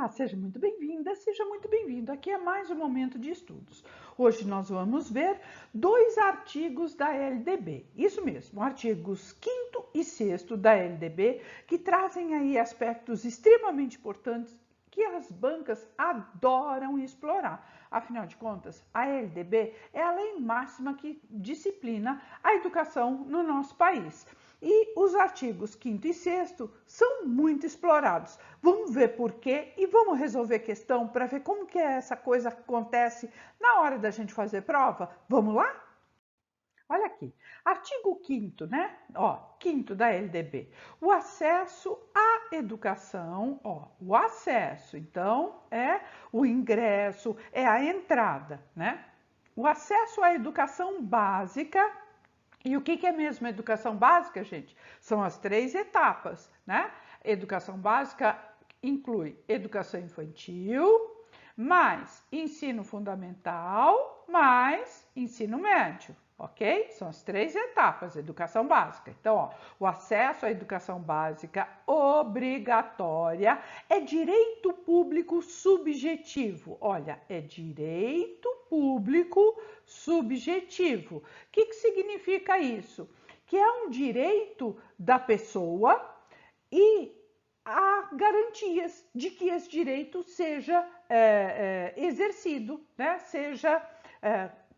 Olá, seja muito bem-vinda, seja muito bem-vindo. Aqui é mais um momento de estudos. Hoje nós vamos ver dois artigos da LDB. Isso mesmo, artigos 5º e 6º da LDB, que trazem aí aspectos extremamente importantes que as bancas adoram explorar. Afinal de contas, a LDB é a lei máxima que disciplina a educação no nosso país. E os artigos 5º e 6º são muito explorados. Vamos ver por quê e vamos resolver questão para ver como que essa coisa acontece na hora da gente fazer prova. Vamos lá? Olha aqui, artigo 5º, né? Ó, 5º da LDB. O acesso à educação, ó, o acesso, então, é o ingresso, é a entrada, né? O acesso à educação básica. E o que é mesmo educação básica, gente? São as 3 etapas, né? Educação básica inclui educação infantil, mais ensino fundamental, mais ensino médio, ok? São as 3 etapas, educação básica. Então, ó, o acesso à educação básica obrigatória é direito público subjetivo. Olha, é direito público subjetivo. O que significa isso? Que é um direito da pessoa e há garantias de que esse direito seja exercido, né? Seja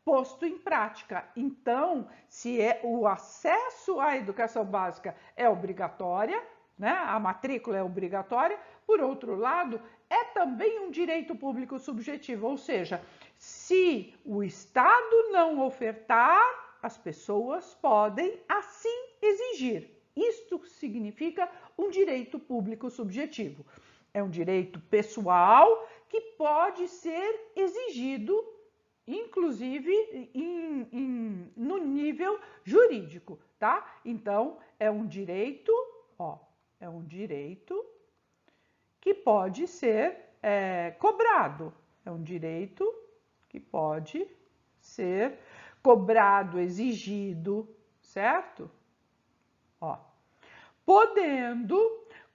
posto em prática. Então, se o acesso à educação básica é obrigatória, né? A matrícula é obrigatória, por outro lado, é também um direito público subjetivo, ou seja, se o Estado não ofertar, as pessoas podem assim exigir. Isto significa um direito público subjetivo. É um direito pessoal que pode ser exigido, inclusive no nível jurídico, tá? Então, é um direito, ó, é um direito que pode ser cobrado. É um direito que pode ser cobrado, exigido, certo? Ó, podendo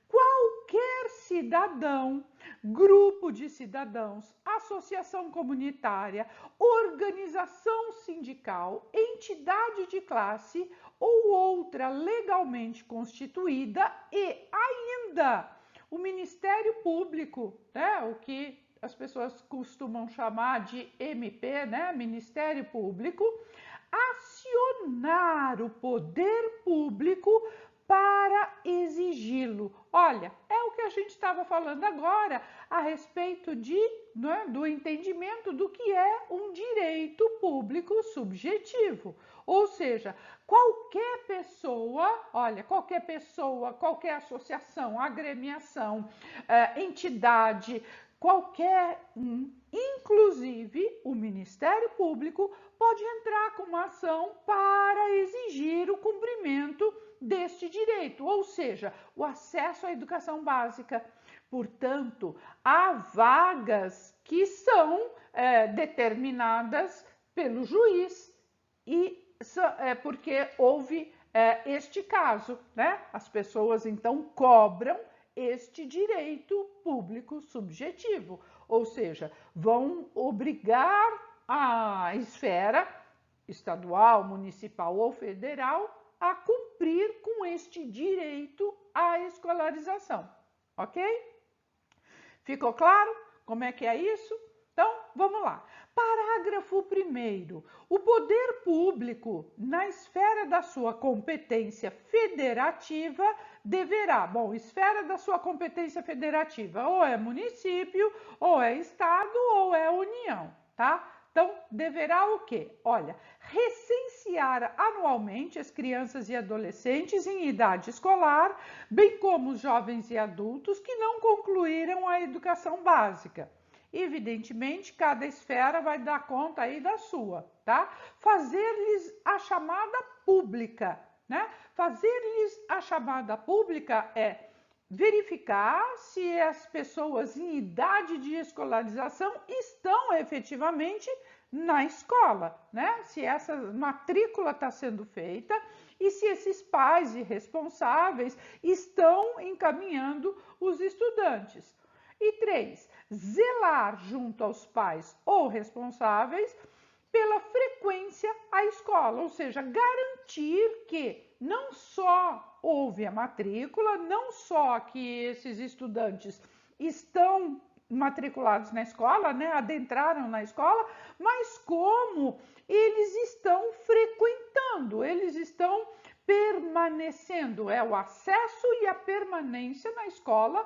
qualquer cidadão, grupo de cidadãos, associação comunitária, organização sindical, entidade de classe ou outra legalmente constituída e ainda o Ministério Público, né, o que as pessoas costumam chamar de MP, né, Ministério Público, acionar o poder público para exigi-lo. Olha, é o que a gente estava falando agora a respeito do entendimento do que é um direito público subjetivo. Ou seja, qualquer pessoa, olha, qualquer associação, agremiação, entidade, qualquer inclusive o Ministério Público, pode entrar com uma ação para exigir o cumprimento deste direito, ou seja, o acesso à educação básica. Portanto, há vagas que são determinadas pelo juiz e porque houve este caso, né? As pessoas então cobram este direito público subjetivo, ou seja, vão obrigar a esfera estadual, municipal ou federal a cumprir com este direito à escolarização, ok? Ficou claro como é que é isso? Então, vamos lá. Parágrafo 1º. O poder público, na esfera da sua competência federativa, deverá, esfera da sua competência federativa, ou é município, ou é estado, ou é união, tá? Então, deverá o quê? Olha, recensear anualmente as crianças e adolescentes em idade escolar, bem como os jovens e adultos que não concluíram a educação básica. Evidentemente, cada esfera vai dar conta aí da sua, tá? Fazer-lhes a chamada pública, né? Fazer-lhes a chamada pública é verificar se as pessoas em idade de escolarização estão efetivamente na escola, né? Se essa matrícula está sendo feita e se esses pais e responsáveis estão encaminhando os estudantes. E 3, zelar junto aos pais ou responsáveis pela frequência à escola, ou seja, garantir que não só houve a matrícula, não só que esses estudantes estão matriculados na escola, né, adentraram na escola, mas como eles estão frequentando, eles estão permanecendo, o acesso e a permanência na escola,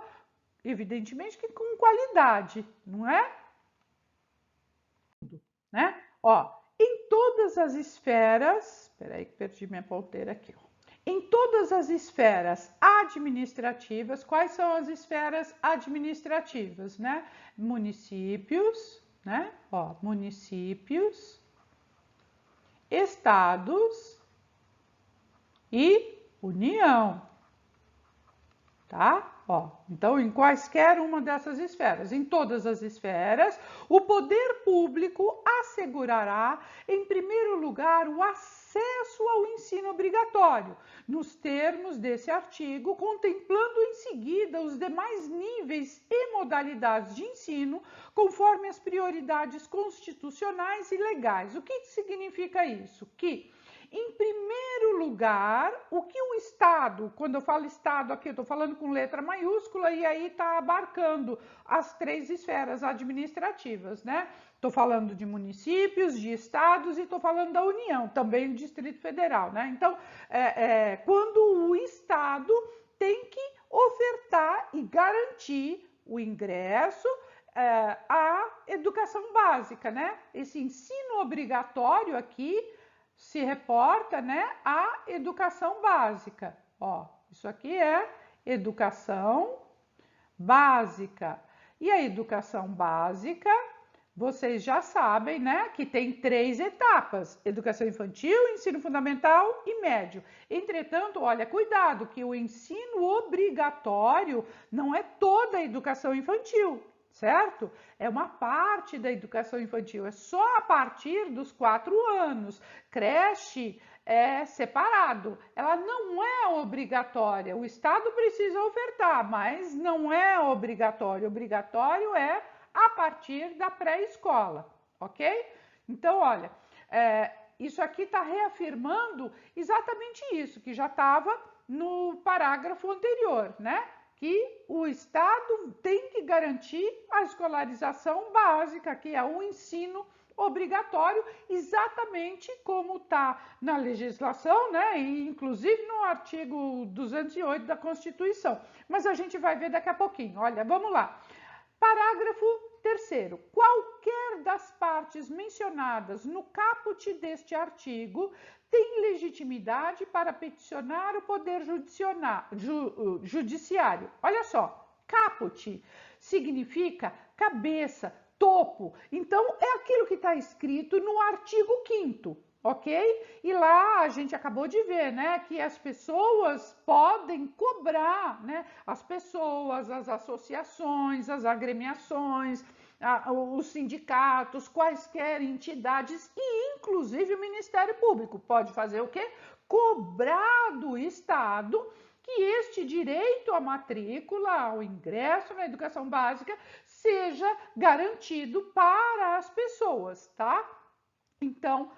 evidentemente que com qualidade, não é? Né? Ó, em todas as esferas, peraí que perdi minha ponteira aqui, ó. Em todas as esferas administrativas, quais são as esferas administrativas, né? Municípios, né? Ó, municípios, estados e União, tá? Ó, então, em quaisquer uma dessas esferas, em todas as esferas, o poder público assegurará, em primeiro lugar, o acesso ao ensino obrigatório, nos termos desse artigo, contemplando em seguida os demais níveis e modalidades de ensino, conforme as prioridades constitucionais e legais. O que significa isso? Que em primeiro lugar, o que o Estado, quando eu falo Estado aqui, eu estou falando com letra maiúscula e aí está abarcando as 3 esferas administrativas, né? Estou falando de municípios, de estados e estou falando da União, também do Distrito Federal, né? Então, quando o Estado tem que ofertar e garantir o ingresso à educação básica, né? Esse ensino obrigatório aqui se reporta, né, à educação básica. Ó, isso aqui é educação básica. E a educação básica, vocês já sabem, né, que tem 3 etapas: educação infantil, ensino fundamental e médio. Entretanto, olha, cuidado, que o ensino obrigatório não é toda a educação infantil, certo? É uma parte da educação infantil, é só a partir dos 4 anos. Creche é separado, ela não é obrigatória. O Estado precisa ofertar, mas não é obrigatório. Obrigatório é a partir da pré-escola, ok? Então, olha, isso aqui está reafirmando exatamente isso, que já estava no parágrafo anterior, né? Que o Estado tem que garantir a escolarização básica, que é o ensino obrigatório, exatamente como está na legislação, né? E inclusive no artigo 208 da Constituição. Mas a gente vai ver daqui a pouquinho. Olha, vamos lá. Parágrafo 3º. Qualquer das partes mencionadas no caput deste artigo tem legitimidade para peticionar o Poder Judiciário. Olha só, caput significa cabeça, topo. Então, é aquilo que está escrito no artigo 5º, ok? E lá a gente acabou de ver, né, que as pessoas podem cobrar, né? As pessoas, as associações, as agremiações, os sindicatos, quaisquer entidades e inclusive o Ministério Público pode fazer o quê? Cobrar do Estado que este direito à matrícula, ao ingresso na educação básica, seja garantido para as pessoas, tá? Então,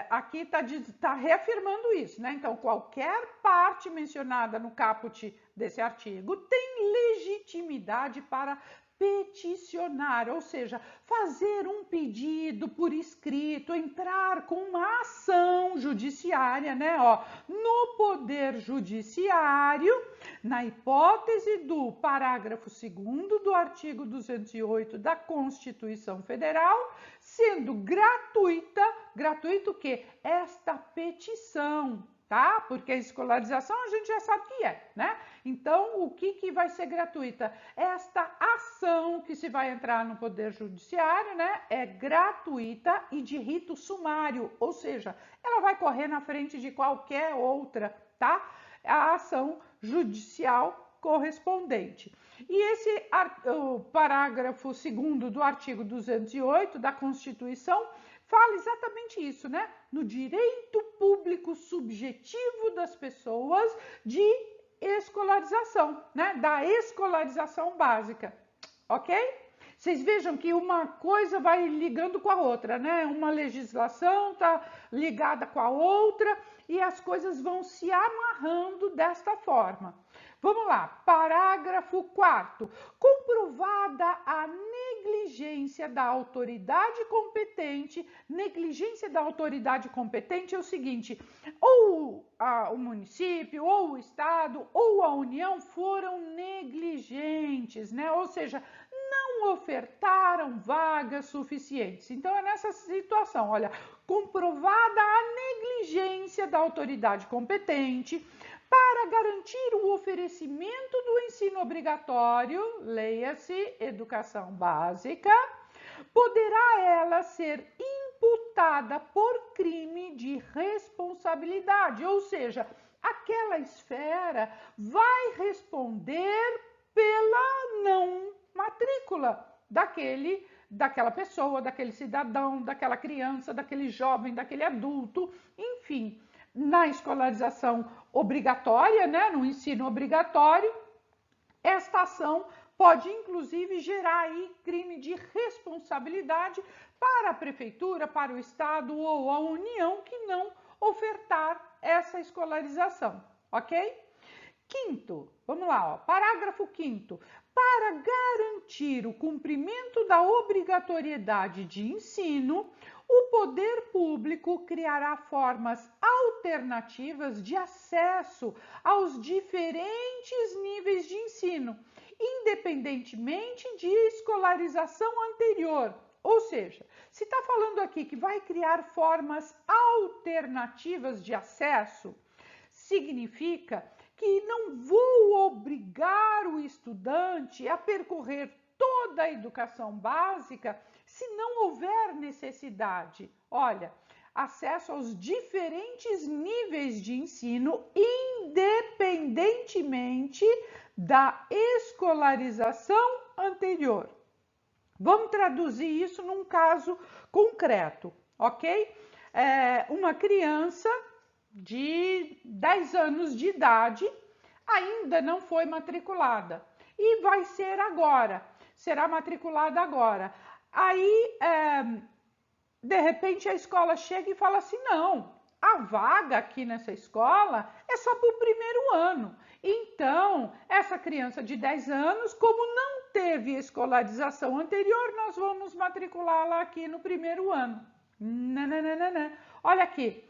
aqui está reafirmando isso, né? Então, qualquer parte mencionada no caput desse artigo tem legitimidade para peticionar, ou seja, fazer um pedido por escrito, entrar com uma ação judiciária, né? Ó, no Poder Judiciário, na hipótese do parágrafo 2º do artigo 208 da Constituição Federal, sendo gratuito o quê? Esta petição, tá? Porque a escolarização a gente já sabe que é, né? Então, o que vai ser gratuita? Esta ação que se vai entrar no Poder Judiciário, né? É gratuita e de rito sumário, ou seja, ela vai correr na frente de qualquer outra, tá? A ação judicial correspondente. E esse o parágrafo 2º do artigo 208 da Constituição fala exatamente isso, né? No direito público subjetivo das pessoas de escolarização, né? Da escolarização básica. ok? Vocês vejam que uma coisa vai ligando com a outra, né? Uma legislação está ligada com a outra e as coisas vão se amarrando desta forma. Vamos lá, parágrafo 4º. Comprovada a negligência da autoridade competente, negligência da autoridade competente é o seguinte, ou o município, ou o estado, ou a União foram negligentes, né? Ou seja, não ofertaram vagas suficientes. Então, é nessa situação, olha, comprovada a negligência da autoridade competente para garantir o oferecimento do ensino obrigatório, leia-se educação básica, poderá ela ser imputada por crime de responsabilidade, ou seja, aquela esfera vai responder pela não matrícula daquela pessoa, daquele cidadão, daquela criança, daquele jovem, daquele adulto, enfim, na escolarização obrigatória, né, no ensino obrigatório, esta ação pode inclusive gerar aí crime de responsabilidade para a prefeitura, para o estado ou a União que não ofertar essa escolarização, ok? Quinto, vamos lá, ó, parágrafo 5º. Para garantir o cumprimento da obrigatoriedade de ensino, o poder público criará formas alternativas de acesso aos diferentes níveis de ensino, independentemente de escolarização anterior. Ou seja, se está falando aqui que vai criar formas alternativas de acesso, significa que não vou obrigar o estudante a percorrer toda a educação básica se não houver necessidade. Olha, acesso aos diferentes níveis de ensino, independentemente da escolarização anterior. Vamos traduzir isso num caso concreto, ok? Uma criança de 10 anos de idade ainda não foi matriculada e vai ser agora, será matriculada agora. Aí, de repente, a escola chega e fala assim, não, a vaga aqui nessa escola é só para o primeiro ano. Então, essa criança de 10 anos, como não teve escolarização anterior, nós vamos matriculá-la aqui no primeiro ano. Não. Olha aqui.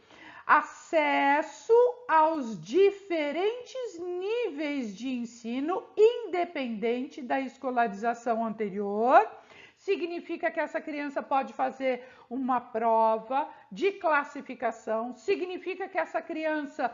Acesso aos diferentes níveis de ensino, independente da escolarização anterior, significa que essa criança pode fazer uma prova de classificação, significa que essa criança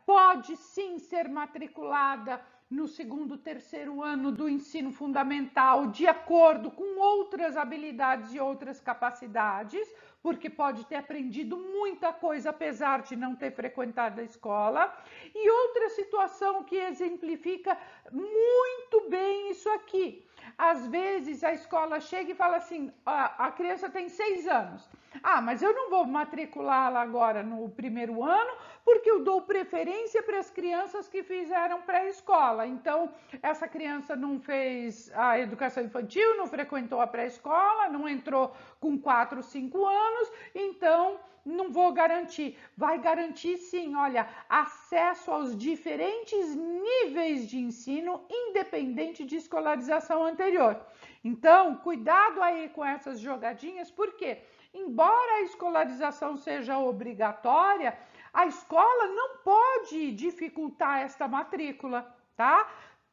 pode sim ser matriculada no segundo, terceiro ano do ensino fundamental, de acordo com outras habilidades e outras capacidades, porque pode ter aprendido muita coisa, apesar de não ter frequentado a escola. E outra situação que exemplifica muito bem isso aqui. Às vezes a escola chega e fala assim, a criança tem 6 anos. Ah, mas eu não vou matriculá-la agora no primeiro ano, porque eu dou preferência para as crianças que fizeram pré-escola. Então, essa criança não fez a educação infantil, não frequentou a pré-escola, não entrou com 4, 5 anos, então não vou garantir. Vai garantir sim, olha, acesso aos diferentes níveis de ensino, independente de escolarização anterior. Então, cuidado aí com essas jogadinhas, porque embora a escolarização seja obrigatória, a escola não pode dificultar esta matrícula, tá?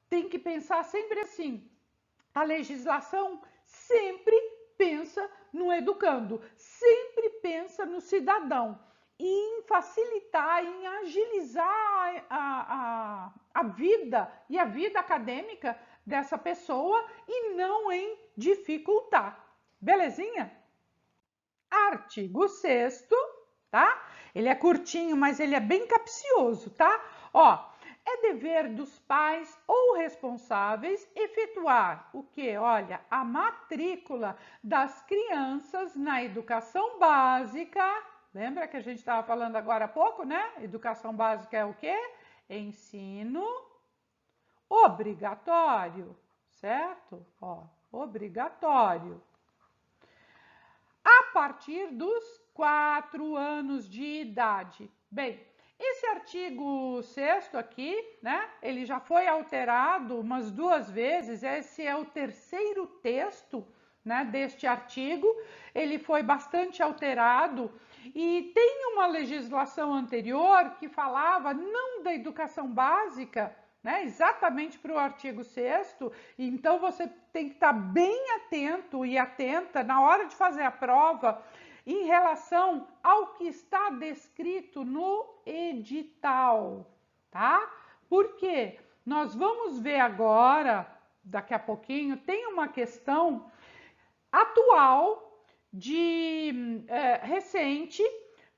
Tem que pensar sempre assim. A legislação sempre pensa no educando, sempre pensa no cidadão, e em facilitar, em agilizar a vida e a vida acadêmica dessa pessoa e não em dificultar. Belezinha? Artigo 6º, tá? Ele é curtinho, mas ele é bem capcioso, tá? Ó, é dever dos pais ou responsáveis efetuar o quê? Olha, a matrícula das crianças na educação básica. Lembra que a gente estava falando agora há pouco, né? Educação básica é o quê? Ensino obrigatório, certo? Ó, obrigatório. A partir dos 4 anos de idade. Bem, esse artigo 6º aqui, né, ele já foi alterado umas 2 vezes, esse é o 3º texto, né, deste artigo, ele foi bastante alterado e tem uma legislação anterior que falava não da educação básica, né, exatamente para o artigo 6º, então você tem que estar bem atento e atenta na hora de fazer a prova em relação ao que está descrito no edital, tá? Porque nós vamos ver agora, daqui a pouquinho, tem uma questão atual recente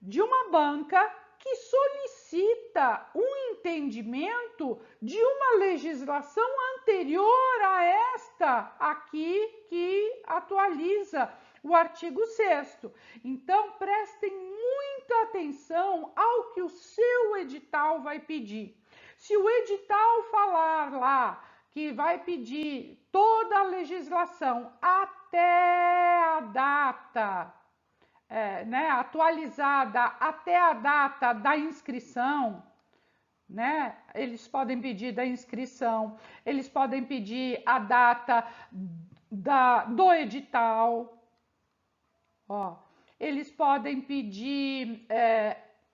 de uma banca que solicita um entendimento de uma legislação anterior a esta aqui que atualiza o artigo 6º. Então, prestem muita atenção ao que o seu edital vai pedir. Se o edital falar lá que vai pedir toda a legislação até a data, né, atualizada até a data da inscrição, né? Eles podem pedir da inscrição, eles podem pedir a data do edital, ó, eles podem pedir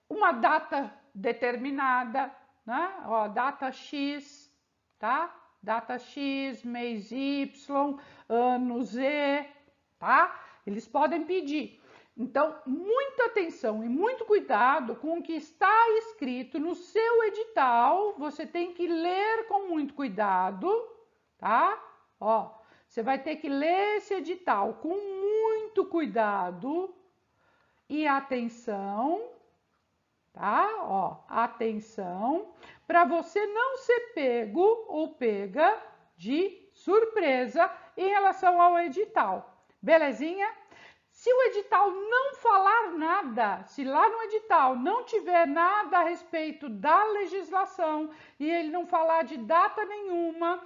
uma data determinada, né? Ó, data X, tá? Data X, mês Y, ano Z, tá? Eles podem pedir. Então, muita atenção e muito cuidado com o que está escrito no seu edital. Você tem que ler com muito cuidado, tá? Ó, você vai ter que ler esse edital com muito cuidado e atenção, tá? Ó, atenção, para você não ser pego ou pega de surpresa em relação ao edital. Belezinha? Se o edital não falar nada, se lá no edital não tiver nada a respeito da legislação e ele não falar de data nenhuma,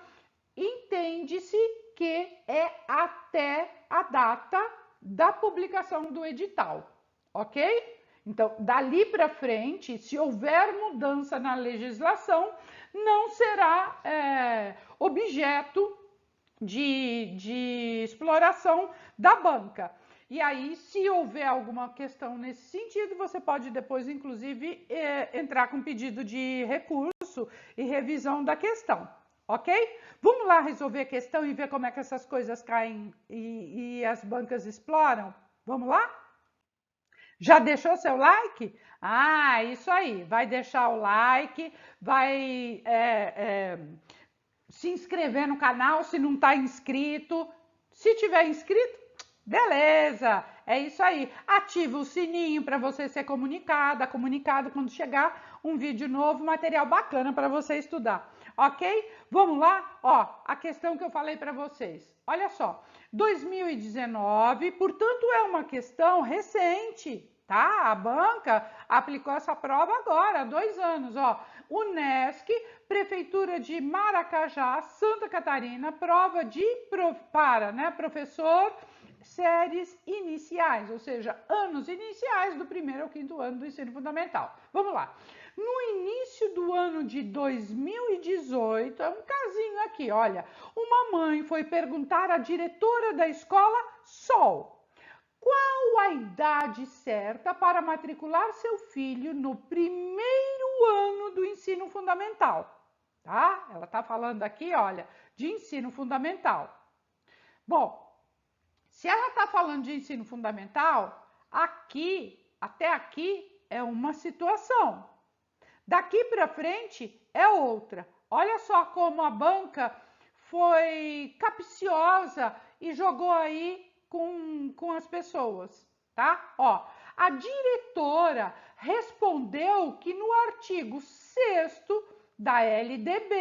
entende-se que é até a data da publicação do edital, ok? Então, dali para frente, se houver mudança na legislação, não será objeto de exploração da banca. E aí, se houver alguma questão nesse sentido, você pode depois, inclusive, entrar com pedido de recurso e revisão da questão, ok? Vamos lá resolver a questão e ver como é que essas coisas caem e as bancas exploram? Vamos lá? Já deixou seu like? Ah, isso aí, vai deixar o like, vai se inscrever no canal se não está inscrito. Se tiver inscrito, beleza, é isso aí. Ativa o sininho para você ser comunicado quando chegar um vídeo novo, material bacana para você estudar, ok? Vamos lá? Ó, a questão que eu falei para vocês. Olha só, 2019, portanto, é uma questão recente, tá? A banca aplicou essa prova agora, há 2 anos, ó. Unesc, Prefeitura de Maracajá, Santa Catarina, prova para professor, séries iniciais, ou seja, anos iniciais do 1º ao 5º ano do ensino fundamental. Vamos lá. No início do ano de 2018, é um casinho aqui, olha, uma mãe foi perguntar à diretora da escola Sol qual a idade certa para matricular seu filho no 1º ano do ensino fundamental, tá? Ela tá falando aqui, olha, de ensino fundamental. Bom, se ela está falando de ensino fundamental, até aqui é uma situação. Daqui para frente é outra. Olha só como a banca foi capciosa e jogou aí com as pessoas, tá? Ó, a diretora respondeu que no artigo 6º da LDB,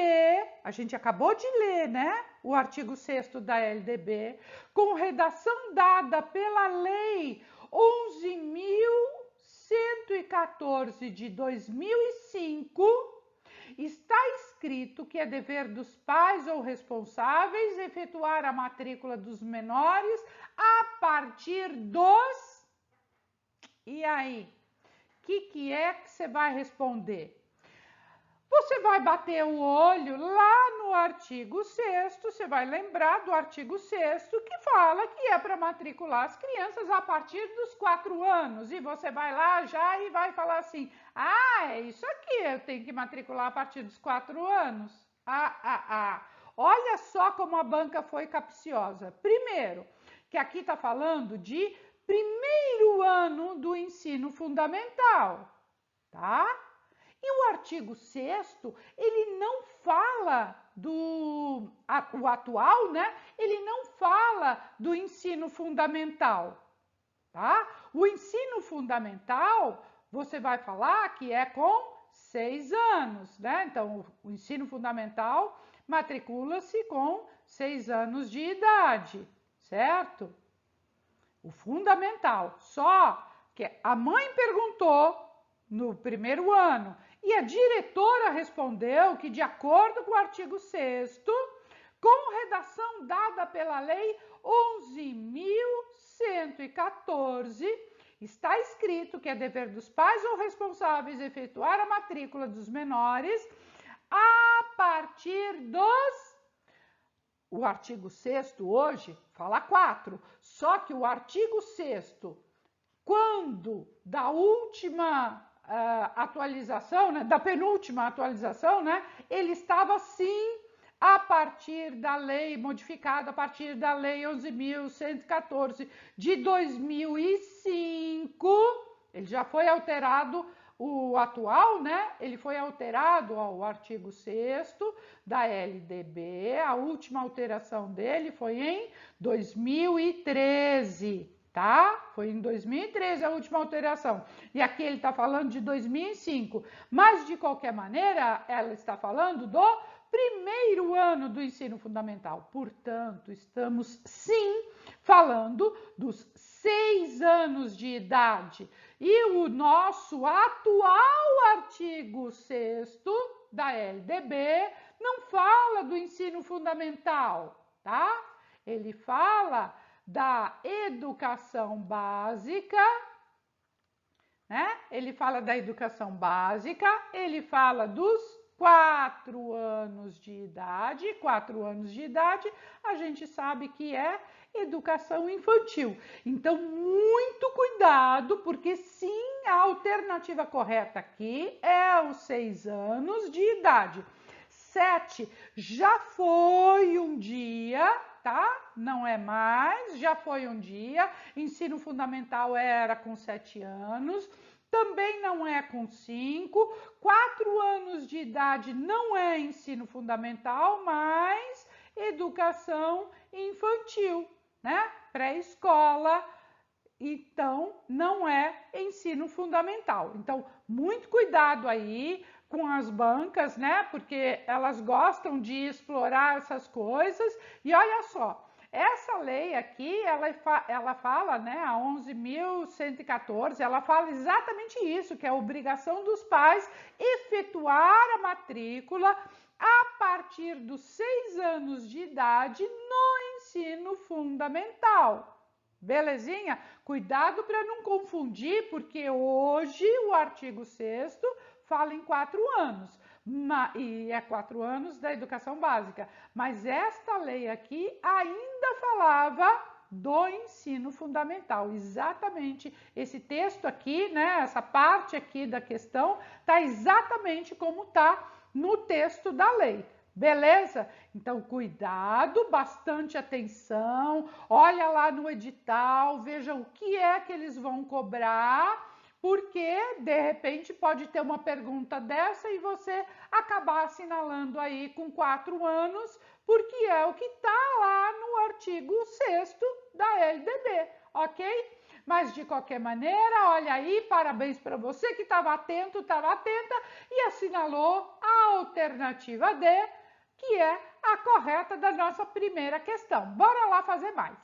a gente acabou de ler, né? O artigo 6º da LDB, com redação dada pela Lei 11.114 de 2005, Está escrito que é dever dos pais ou responsáveis efetuar a matrícula dos menores a partir dos... E aí? O que é que você vai responder? Você vai bater o olho lá no artigo 6º, você vai lembrar do artigo 6º que fala que é para matricular as crianças a partir dos 4 anos. E você vai lá já e vai falar assim, é isso aqui, eu tenho que matricular a partir dos 4 anos. Olha só como a banca foi capciosa. Primeiro, que aqui está falando de primeiro ano do ensino fundamental, tá? E o artigo 6º, ele não fala o atual, né? Ele não fala do ensino fundamental, tá? O ensino fundamental, você vai falar que é com 6 anos, né? Então, o ensino fundamental matricula-se com 6 anos de idade, certo? O fundamental, só que a mãe perguntou no primeiro ano e a diretora respondeu que, de acordo com o artigo 6º, com redação dada pela Lei 11.114, está escrito que é dever dos pais ou responsáveis efetuar a matrícula dos menores a partir dos... O artigo 6º hoje fala 4, só que o artigo 6º, quando da última atualização, né, da penúltima atualização, né, ele estava sim a partir da lei modificada, a partir da lei 11.114 de 2005, ele já foi alterado, o atual, né, ele foi alterado ao artigo 6º da LDB, a última alteração dele foi em 2013. Tá? Foi em 2013 a última alteração. E aqui ele está falando de 2005. Mas, de qualquer maneira, ela está falando do primeiro ano do ensino fundamental. Portanto, estamos, sim, falando dos 6 anos de idade. E o nosso atual artigo 6º da LDB não fala do ensino fundamental, tá? Ele fala da educação básica, né? Ele fala da educação básica, ele fala dos 4 anos de idade. 4 anos de idade, a gente sabe que é educação infantil. Então, muito cuidado, porque sim, a alternativa correta aqui é os 6 anos de idade. 7 já foi um dia, tá? Não é mais, já foi um dia. Ensino fundamental era com 7 anos, também não é com 5. 4 anos de idade não é ensino fundamental, mas educação infantil, né? Pré-escola, então não é ensino fundamental. Então, muito cuidado aí com as bancas, né? Porque elas gostam de explorar essas coisas. E olha só, essa lei aqui, ela fala, né? A 11.114, ela fala exatamente isso, que é a obrigação dos pais efetuar a matrícula a partir dos 6 anos de idade no ensino fundamental. Belezinha? Cuidado para não confundir, porque hoje o artigo 6º fala em 4 anos, e é 4 anos da educação básica, mas esta lei aqui ainda falava do ensino fundamental, exatamente esse texto aqui, né, essa parte aqui da questão, está exatamente como está no texto da lei. Beleza? Então, cuidado, bastante atenção, olha lá no edital, veja o que é que eles vão cobrar, porque, de repente, pode ter uma pergunta dessa e você acabar assinalando aí com 4 anos, porque é o que está lá no artigo 6º da LDB, ok? Mas, de qualquer maneira, olha aí, parabéns para você que estava atento, estava atenta e assinalou a alternativa D, que é a correta da nossa primeira questão. Bora lá fazer mais.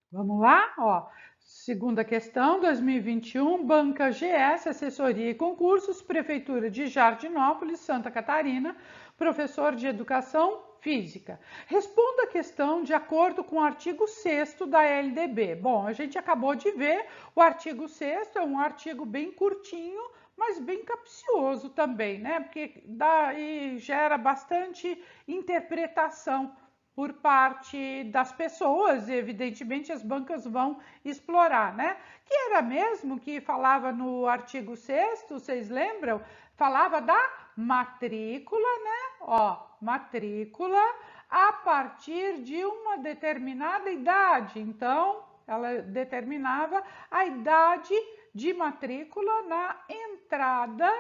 Vamos lá? Ó, Segunda questão, 2021, Banca GS, Assessoria e Concursos, Prefeitura de Jardinópolis, Santa Catarina, professor de Educação Física. Responda a questão de acordo com o artigo 6º da LDB. Bom, a gente acabou de ver, o artigo 6º é um artigo bem curtinho, mas bem capcioso também, né? Porque daí gera bastante interpretação por parte das pessoas, e evidentemente as bancas vão explorar, né? Que era mesmo que falava no artigo 6º, vocês lembram? Falava da matrícula, né? Ó, matrícula a partir de uma determinada idade. Então, ela determinava a idade de matrícula na entrada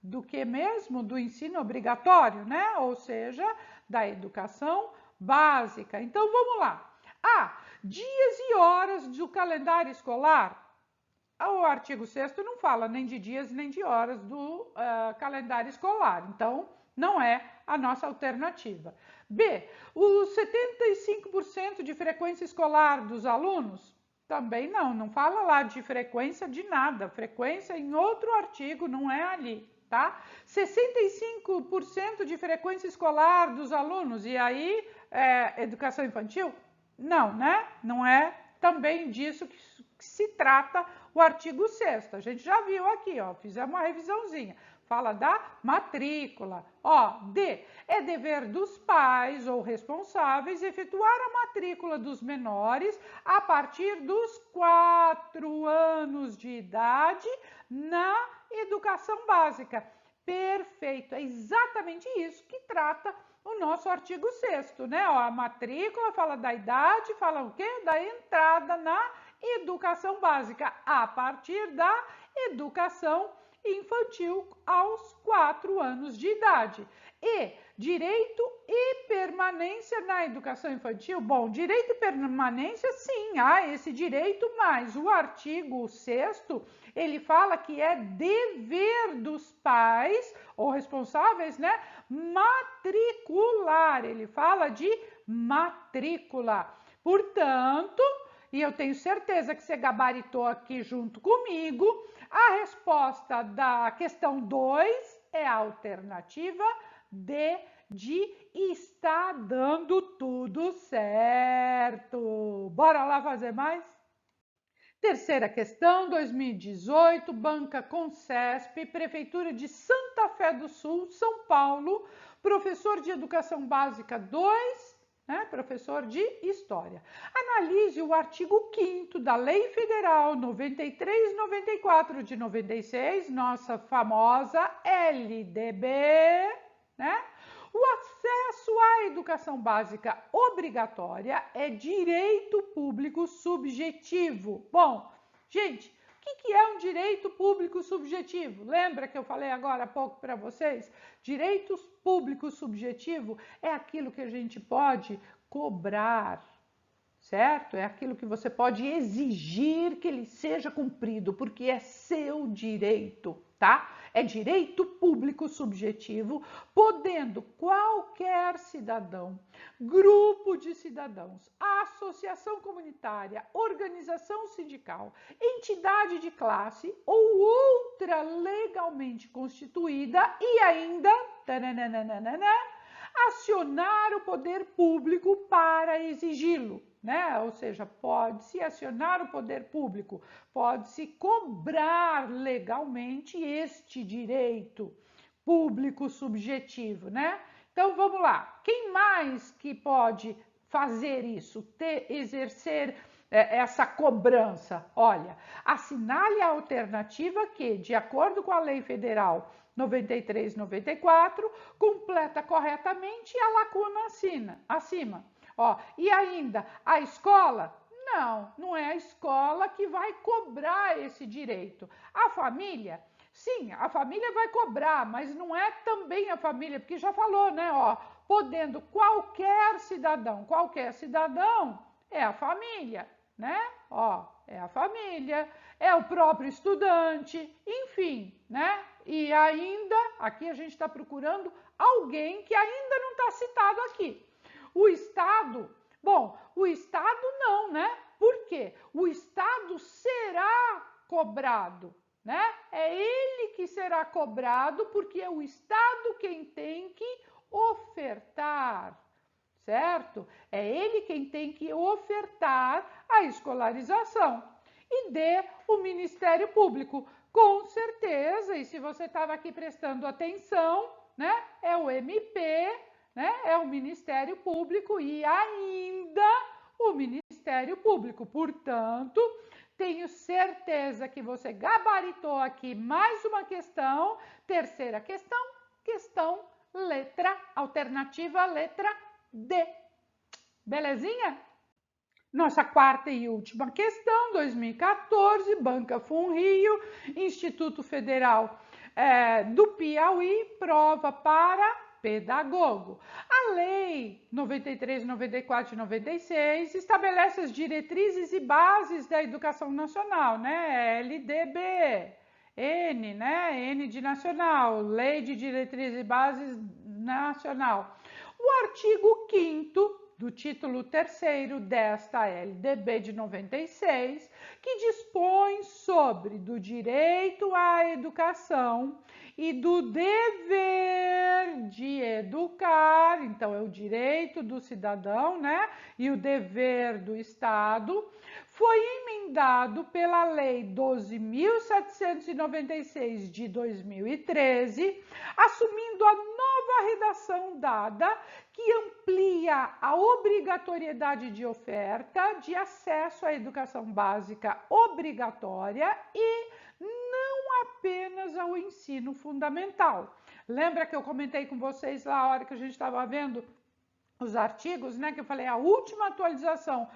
do que mesmo? Do ensino obrigatório, né? Ou seja, da educação básica. Então, vamos lá. Dias e horas do calendário escolar. O artigo 6º não fala nem de dias nem de horas do calendário escolar. Então, não é a nossa alternativa. B. Os 75% de frequência escolar dos alunos? Também não fala lá de frequência de nada. Frequência em outro artigo, não é ali. Tá? 65% de frequência escolar dos alunos, e aí educação infantil? Não, né? Não é também disso que se trata o artigo 6º. A gente já viu aqui, ó, fizemos uma revisãozinha. Fala da matrícula. Ó, D. É dever dos pais ou responsáveis efetuar a matrícula dos menores a partir dos 4 anos de idade na educação básica. Perfeito, é exatamente isso que trata o nosso artigo 6º, né? Ó, a matrícula fala da idade, fala o quê? Da entrada na educação básica, a partir da educação infantil aos 4 anos de idade. E direito e permanência na educação infantil? Bom, direito e permanência, sim, há esse direito, mas o artigo 6º, ele fala que é dever dos pais ou responsáveis, né, matricular. Ele fala de matrícula. Portanto, e eu tenho certeza que você gabaritou aqui junto comigo, a resposta da questão 2 é a alternativa D, de está dando tudo certo. Bora lá fazer mais? Terceira questão, 2018, Banca Concesp, Prefeitura de Santa Fé do Sul, São Paulo, professor de Educação Básica 2, né, professor de História. Analise o artigo 5º da Lei Federal 93/94 de 96, nossa famosa LDB, né? O acesso à educação básica obrigatória é direito público subjetivo. Bom, gente, o que é um direito público subjetivo? Lembra que eu falei agora há pouco para vocês? Direito público subjetivo é aquilo que a gente pode cobrar, certo? É aquilo que você pode exigir que ele seja cumprido, porque é seu direito, tá? É direito público subjetivo, podendo qualquer cidadão, grupo de cidadãos, associação comunitária, organização sindical, entidade de classe ou outra legalmente constituída e ainda acionar o poder público para exigi-lo, né? Ou seja, pode-se acionar o poder público, pode-se cobrar legalmente este direito público subjetivo, né? Então vamos lá, quem mais que pode fazer isso, exercer essa cobrança? Olha, assinale a alternativa que, de acordo com a Lei Federal 93/94, completa corretamente a lacuna acima. Ó, e ainda, a escola? Não é a escola que vai cobrar esse direito. A família? Sim, a família vai cobrar, mas não é também a família, porque já falou, né? Ó, podendo qualquer cidadão é a família, né? Ó, é a família, é o próprio estudante, enfim, né? E ainda, aqui a gente está procurando alguém que ainda não está citado aqui. O Estado, bom, o Estado não, né? Por quê? O Estado será cobrado, né? É ele que será cobrado, porque é o Estado quem tem que ofertar, certo? É ele quem tem que ofertar a escolarização. E o Ministério Público, com certeza, e se você estava aqui prestando atenção, né? É o MP, né? É o Ministério Público e ainda o Ministério Público. Portanto, tenho certeza que você gabaritou aqui mais uma questão. Terceira questão alternativa letra D. Belezinha? Nossa quarta e última questão, 2014, Banca FunRio, Instituto Federal do Piauí, prova para pedagogo. A Lei 93, 94 e 96 estabelece as diretrizes e bases da educação nacional, né? LDB, N, né? N de nacional, Lei de Diretrizes e Bases Nacional. O artigo 5º do título 3º desta LDB de 96, que dispõe sobre do direito à educação e do dever de educar, então é o direito do cidadão, né? E o dever do Estado, foi emendado pela Lei 12.796 de 2013, assumindo a nova redação dada que amplia a obrigatoriedade de oferta de acesso à educação básica obrigatória e não apenas ao ensino fundamental. Lembra que eu comentei com vocês lá a hora que a gente estava vendo os artigos, né? Que eu falei, a última atualização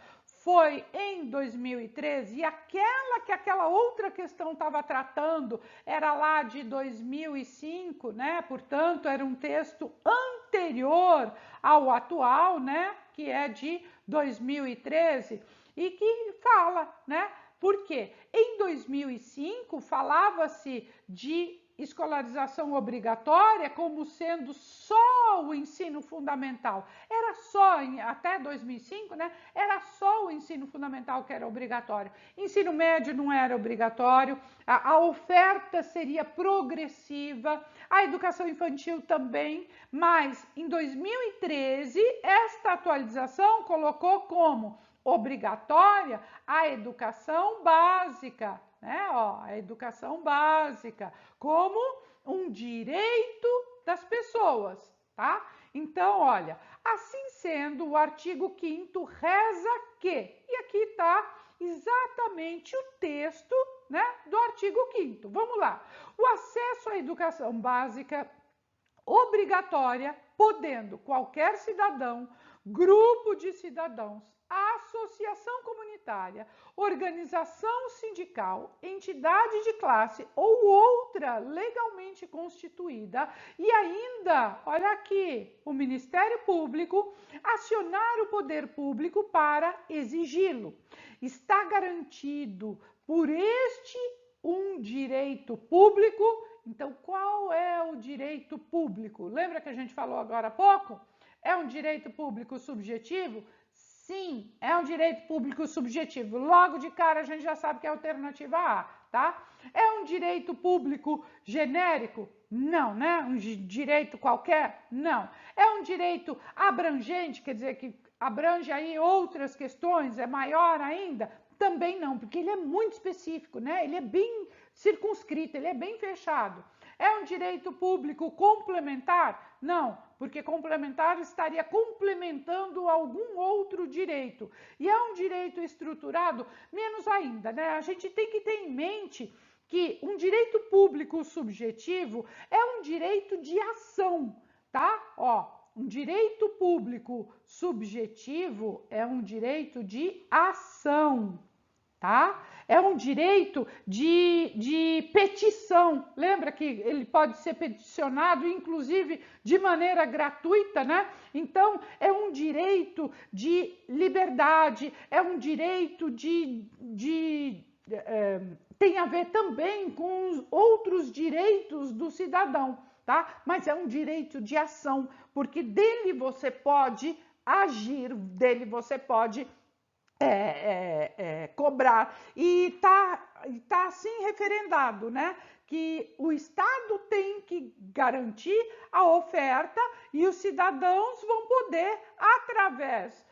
foi em 2013 e aquela outra questão estava tratando era lá de 2005, né? Portanto, era um texto anterior ao atual, né? Que é de 2013 e que fala, né? Porque em 2005 falava-se de escolarização obrigatória como sendo só o ensino fundamental. Era só, até 2005, né? Era só o ensino fundamental que era obrigatório. Ensino médio não era obrigatório, a oferta seria progressiva, a educação infantil também, mas em 2013, esta atualização colocou como obrigatória a educação básica, né? Ó, a educação básica como um direito das pessoas, tá? Então, olha, assim sendo, o artigo 5º reza que, e aqui está exatamente o texto, né, do artigo 5º. Vamos lá. O acesso à educação básica obrigatória, podendo qualquer cidadão, grupo de cidadãos, associação comunitária, organização sindical, entidade de classe ou outra legalmente constituída e ainda, olha aqui, o Ministério Público acionar o poder público para exigi-lo. Está garantido por este um direito público. Então, qual é o direito público? Lembra que a gente falou agora há pouco? É um direito público subjetivo? Sim, é um direito público subjetivo. Logo de cara a gente já sabe que é a alternativa A, tá? É um direito público genérico? Não, né? Um direito qualquer? Não. É um direito abrangente, quer dizer que abrange aí outras questões, é maior ainda? Também não, porque ele é muito específico, né? Ele é bem circunscrito, ele é bem fechado. É um direito público complementar? Não, porque complementar estaria complementando algum outro direito. E é um direito estruturado? Menos ainda, né? A gente tem que ter em mente que um direito público subjetivo é um direito de ação, tá? Ó, um direito público subjetivo é um direito de ação, tá? É um direito de petição. Lembra que ele pode ser peticionado, inclusive, de maneira gratuita, né? Então, é um direito de liberdade, é um direito tem a ver também com os outros direitos do cidadão, tá? Mas é um direito de ação, porque dele você pode agir, dele você pode cobrar. E tá assim referendado, né? Que o Estado tem que garantir a oferta e os cidadãos vão poder, através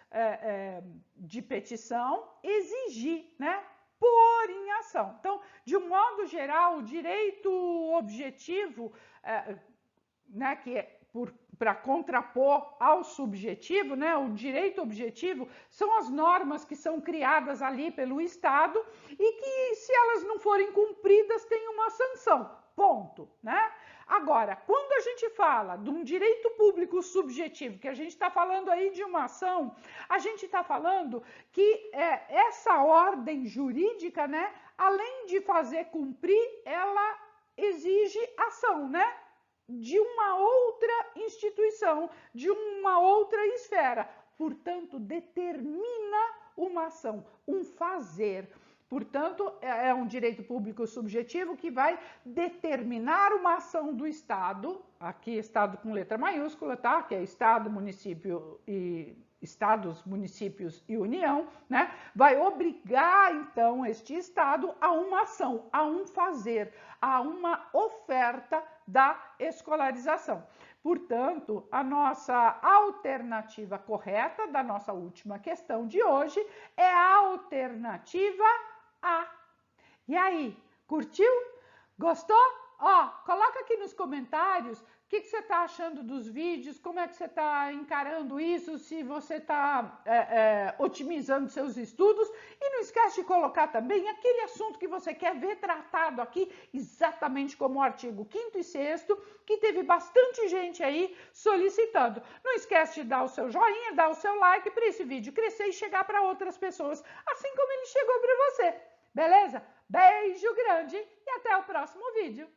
de petição, exigir, né? Pôr em ação. Então, de um modo geral, o direito objetivo, né, que é para contrapor ao subjetivo, né? O direito objetivo são as normas que são criadas ali pelo Estado e que, se elas não forem cumpridas, tem uma sanção. Ponto, né? Agora, quando a gente fala de um direito público subjetivo, que a gente está falando aí de uma ação, a gente está falando que essa ordem jurídica, né, além de fazer cumprir, ela exige ação, né? De uma outra instituição, de uma outra esfera. Portanto, determina uma ação, um fazer. Portanto, é um direito público subjetivo que vai determinar uma ação do Estado, aqui Estado com letra maiúscula, tá? Que é Estado, município e Estados, municípios e União, né? Vai obrigar, então, este Estado a uma ação, a um fazer, a uma oferta da escolarização. Portanto, a nossa alternativa correta da nossa última questão de hoje é a alternativa A. E aí, curtiu? Gostou? Ó, coloca aqui nos comentários o que você está achando dos vídeos, como é que você está encarando isso, se você está otimizando seus estudos. E não esquece de colocar também aquele assunto que você quer ver tratado aqui, exatamente como o artigo 5º e 6º, que teve bastante gente aí solicitando. Não esquece de dar o seu joinha, dar o seu like para esse vídeo crescer e chegar para outras pessoas, assim como ele chegou para você. Beleza? Beijo grande e até o próximo vídeo.